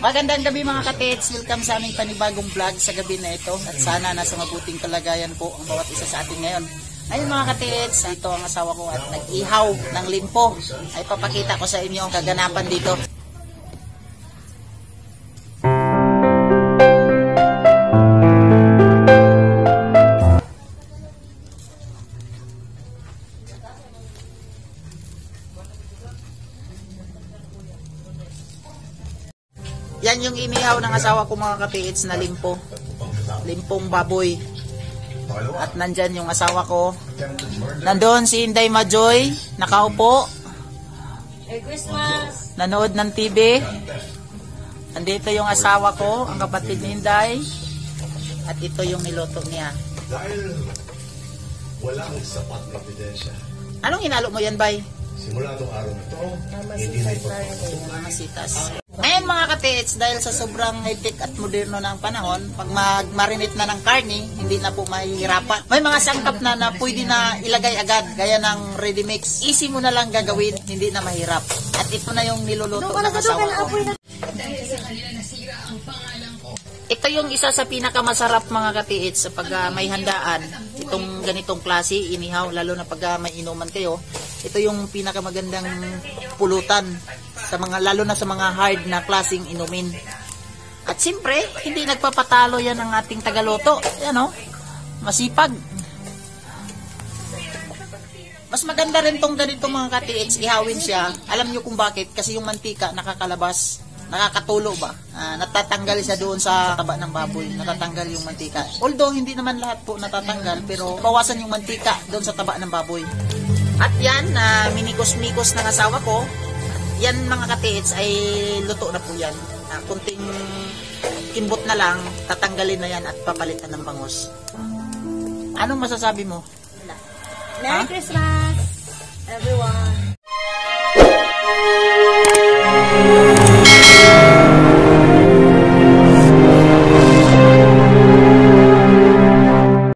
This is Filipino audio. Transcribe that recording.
Magandang gabi mga katits, welcome sa aming panibagong vlog sa gabi na ito at sana nasa mabuting kalagayan po ang bawat isa sa atin ngayon. Ngayon mga katits, ito ang asawa ko at nag-ihaw ng limpo. Ay papakita ko sa inyo ang kaganapan dito. Yan yung inihaw ng asawa ko mga katiits na limpo. Limpong baboy. At nandyan yung asawa ko. Nandun si Inday Majoy. Nakaupo. Merry Christmas! Nanood ng TV. Nandito yung asawa ko, ang kapatid ni Inday. At ito yung niluto niya. Dahil walang sapat na ebidensya. Anong hinalo mo yan, Bay? Simula itong araw na ito, hindi na ipagpapatuloy. Mga sitas. Ngayon mga katits, dahil sa sobrang high-tech at moderno ng panahon, pag mag-marinate na ng karne, hindi na po mahihirapan. May mga sangkap na pwede na ilagay agad, gaya ng ready mix. Easy mo na lang gagawin, hindi na mahirap. At ito na yung niluluto ng asawa ko. Ito yung isa sa pinakamasarap mga katiits sa pag may handaan. Itong ganitong klase, inihaw, lalo na pag may inuman kayo. Ito yung pinakamagandang pulutan sa mga, lalo na sa mga hard na klaseng inumin. At siyempre, hindi nagpapatalo yan ang ating tagaloto. Yan o, masipag. Mas maganda rin tong ganitong mga katiits, ihawin siya. Alam nyo kung bakit? Kasi yung mantika nakakalabas. Nakakatulo ba? Natatanggal siya doon sa taba ng baboy. Natatanggal yung mantika. Although hindi naman lahat po natatanggal, pero bawasan yung mantika doon sa taba ng baboy. At yan, minikos-mikos ng asawa ko. Yan mga katiits ay luto na po yan. Kunting kimbot na lang, tatanggalin na yan at papalitan ng bangos. Anong masasabi mo? Merry Christmas!